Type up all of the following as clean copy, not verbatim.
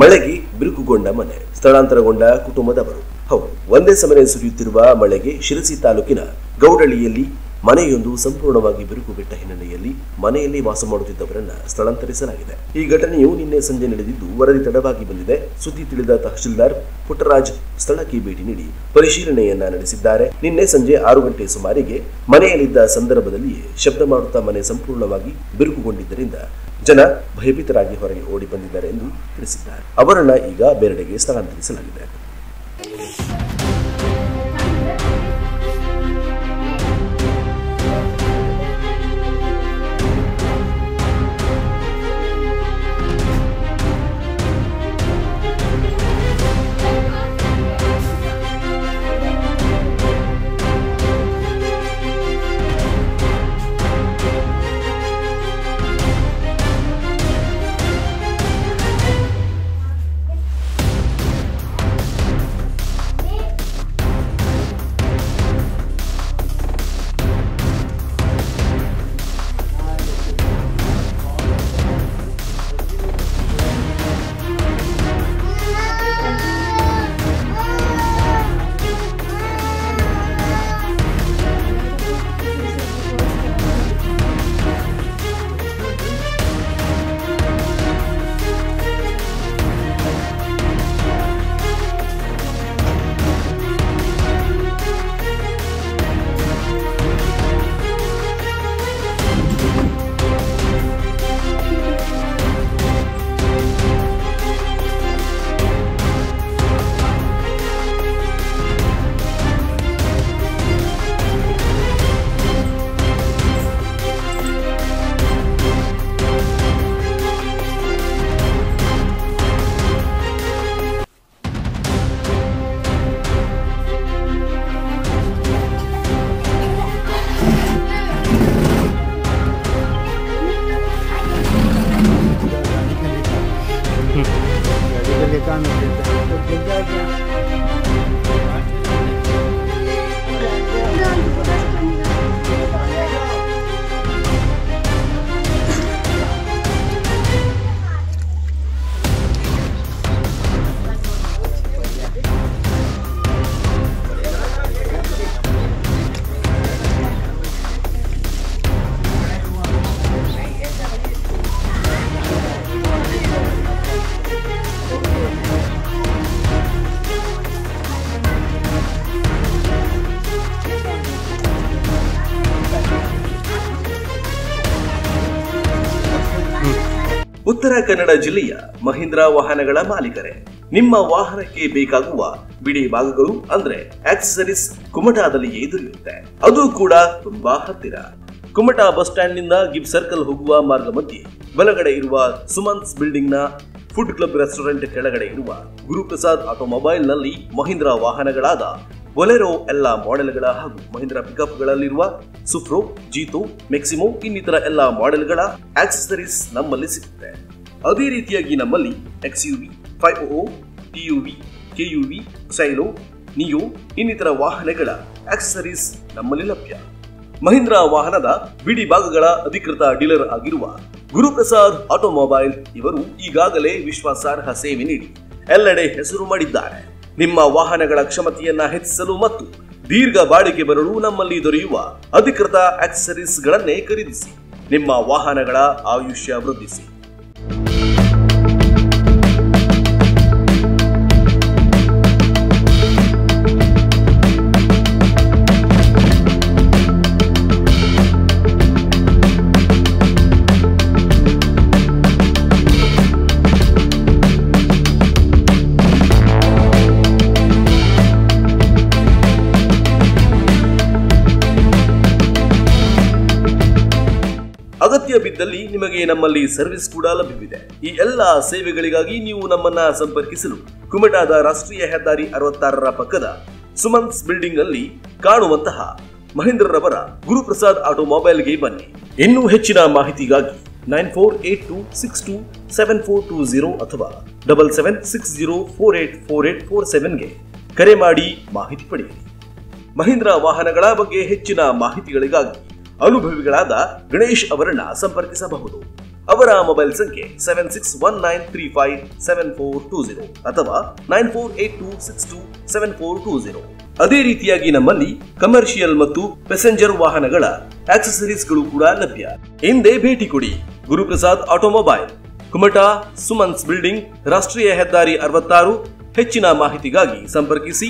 ಮಳೆಗೆ ಬಿರುಕುಗೊಂಡ ಮನೆ, ಸ್ಥಳಾಂತರಗೊಂಡ ಕುಟುಂಬದವರು. ಹೌದು, ಒಂದೇ ಸಮನೆ ಸುರಿಯುತ್ತಿರುವ ಮಳೆಗೆ ಶಿರಸಿ ತಾಲೂಕಿನ ಗೌಡಳ್ಳಿಯಲ್ಲಿ ಮನೆಯೊಂದು ಸಂಪೂರ್ಣವಾಗಿ ಬಿರುಕುಬಿಟ್ಟ ಹಿನ್ನೆಲೆಯಲ್ಲಿ ಮನೆಯಲ್ಲಿ ವಾಸ ಮಾಡುತ್ತಿದ್ದವರನ್ನ ಸ್ಥಳಾಂತರಿಸಲಾಗಿದೆ. ಈ ಘಟನೆಯು ನಿನ್ನೆ ಸಂಜೆ ನಡೆದಿದ್ದು ವರದಿ ತಡವಾಗಿ ಬಂದಿದೆ. ಸುದ್ದಿ ತಿಳಿದ ತಹಶೀಲ್ದಾರ್ ಪುಟ್ಟರಾಜ್ ಸ್ಥಳಕ್ಕೆ ಭೇಟಿ ನೀಡಿ ಪರಿಶೀಲನೆಯನ್ನ ನಡೆಸಿದ್ದಾರೆ. ನಿನ್ನೆ ಸಂಜೆ 6 ಗಂಟೆ ಸುಮಾರಿಗೆ ಮನೆಯಲ್ಲಿದ್ದ ಸಂದರ್ಭದಲ್ಲಿಯೇ ಶಬ್ದ ಮಾಡುತ್ತಾ ಮನೆ ಸಂಪೂರ್ಣವಾಗಿ ಬಿರುಕುಗೊಂಡಿದ್ದರಿಂದ ಜನ ಭಯಭೀತರಾಗಿ ಹೊರಗೆ ಓಡಿ ಬಂದಿದ್ದಾರೆ ಎಂದು ತಿಳಿಸಿದ್ದಾರೆ. ಅವರನ್ನ ಈಗ ಬೇರೆಡೆಗೆ ಸ್ಥಳಾಂತರಿಸಲಾಗಿದೆ. ಉತ್ತರ ಕನ್ನಡ ಜಿಲ್ಲೆಯ ಮಹೀಂದ್ರಾ ವಾಹನಗಳ ಮಾಲೀಕರೇ, ನಿಮ್ಮ ವಾಹನಕ್ಕೆ ಬೇಕಾಗುವ ಬಿಡಿ ಭಾಗಗಳು ಅಂದ್ರೆ ಆಕ್ಸೆಸರೀಸ್ ಕುಮಟಾದಲ್ಲಿಯೇ ದೊರೆಯುತ್ತೆ. ಅದು ಕೂಡ ತುಂಬಾ ಹತ್ತಿರ. ಕುಮಟಾ ಬಸ್ ಸ್ಟ್ಯಾಂಡ್ ನಿಂದ ಗಿಬ್ ಸರ್ಕಲ್ ಹೋಗುವ ಮಾರ್ಗ ಮಧ್ಯೆ ಬಲಗಡೆ ಇರುವ ಸುಮನ್ಸ್ ಬಿಲ್ಡಿಂಗ್ ನ ಫುಡ್ ಕ್ಲಬ್ ರೆಸ್ಟೋರೆಂಟ್ ಕೆಳಗಡೆ ಇರುವ ಗುರುಪ್ರಸಾದ್ ಆಟೋಮೊಬೈಲ್ ನಲ್ಲಿ ಮಹೀಂದ್ರಾ ವಾಹನಗಳಾದ ಬೊಲೆರೋ ಎಲ್ಲಾ ಮಾಡೆಲ್ಗಳ ಹಾಗೂ ಮಹೀಂದ್ರಾ ಪಿಕಪ್ಗಳಲ್ಲಿರುವ ಸುಫ್ರೋ, ಜೀತೋ, ಮೆಕ್ಸಿಮೋ ಇನ್ನಿತರ ಎಲ್ಲಾ ಮಾಡೆಲ್ಗಳ ಆಕ್ಸೆಸರೀಸ್ ನಮ್ಮಲ್ಲಿ ಸಿಗುತ್ತೆ. ಅದೇ ರೀತಿಯಾಗಿ ನಮ್ಮಲ್ಲಿ XUV, 500, TUV, KUV, silo, neo ಇನ್ನಿತರ ವಾಹನಗಳ ಆಕ್ಸೆಸರೀಸ್ ನಮ್ಮಲ್ಲಿ ಲಭ್ಯ. ಮಹೀಂದ್ರಾ ವಾಹನದ ಬಿಡಿ ಭಾಗಗಳ ಅಧಿಕೃತ ಡೀಲರ್ ಆಗಿರುವ ಗುರುಪ್ರಸಾದ್ ಆಟೋಮೊಬೈಲ್ ಇವರು ಈಗಾಗಲೇ ವಿಶ್ವಾಸಾರ್ಹ ಸೇವೆ ನೀಡಿ ಎಲ್ಲೆಡೆ ಹೆಸರು ಮಾಡಿದ್ದಾರೆ. ನಿಮ್ಮ ವಾಹನಗಳ ಕ್ಷಮತೆಯನ್ನ ಹೆಚ್ಚಿಸಲು ಮತ್ತು ದೀರ್ಘ ಬಾಳಿಕೆ ಬರಲು ನಮ್ಮಲ್ಲಿ ದೊರೆಯುವ ಅಧಿಕೃತ ಆಕ್ಸೆಸರೀಸ್ ಗಳನ್ನೇ ಖರೀದಿಸಿ ನಿಮ್ಮ ವಾಹನಗಳ ಆಯುಷ್ಯ ವೃದ್ಧಿಸಿ. ಅಗತ್ಯ ಬಿದ್ದಲ್ಲಿ ನಿಮಗೆ ನಮ್ಮಲ್ಲಿ ಸರ್ವಿಸ್ ಕೂಡ ಲಭ್ಯವಿದೆ. ಈ ಎಲ್ಲಾ ಸೇವೆಗಳಿಗಾಗಿ ನೀವು ನಮ್ಮನ್ನ ಸಂಪರ್ಕಿಸಲು ಕುಮಟಾದ ರಾಷ್ಟ್ರೀಯ ಹೆದ್ದಾರಿ 66ರ ಪಕ್ಕದ ಸುಮನ್ಸ್ ಬಿಲ್ಡಿಂಗ್ ನಲ್ಲಿ ಕಾಣುವಂತಹ ಮಹೀಂದ್ರರವರ ಗುರುಪ್ರಸಾದ್ ಆಟೋಮೊಬೈಲ್ಗೆ ಬನ್ನಿ. ಇನ್ನೂ ಹೆಚ್ಚಿನ ಮಾಹಿತಿಗಾಗಿ 9482627420 ಅಥವಾ 7760484847ಗೆ ಕರೆ ಮಾಡಿ ಮಾಹಿತಿ ಪಡೆಯಿರಿ. ಮಹೀಂದ್ರಾ ವಾಹನಗಳ ಬಗ್ಗೆ ಹೆಚ್ಚಿನ ಮಾಹಿತಿಗಳಿಗಾಗಿ ಅನುಭವಿಗಳಾದ ಗಣೇಶ್ ಅವರನ್ನ ಸಂಪರ್ಕಿಸಬಹುದು. ಅವರ ಮೊಬೈಲ್ ಸಂಖ್ಯೆ 7619357420 ಅಥವಾ 9482627420. ಅದೇ ರೀತಿಯಾಗಿ ನಮ್ಮಲ್ಲಿ ಕಮರ್ಷಿಯಲ್ ಮತ್ತು ಪ್ಯಾಸೆಂಜರ್ ವಾಹನಗಳ ಆಕ್ಸೆಸರೀಸ್ಗಳು ಕೂಡ ಲಭ್ಯ. ಹಿಂದೆ ಭೇಟಿ ಕೊಡಿ. ಗುರುಪ್ರಸಾದ್ ಆಟೋಮೊಬೈಲ್, ಕುಮಟಾ, ಸುಮನ್ಸ್ ಬಿಲ್ಡಿಂಗ್, ರಾಷ್ಟ್ರೀಯ ಹೆದ್ದಾರಿ 66. ಹೆಚ್ಚಿನ ಮಾಹಿತಿಗಾಗಿ ಸಂಪರ್ಕಿಸಿ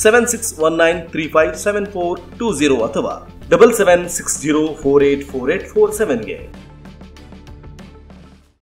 7619357420 ಅಥವಾ 7760484847 ಗೆ.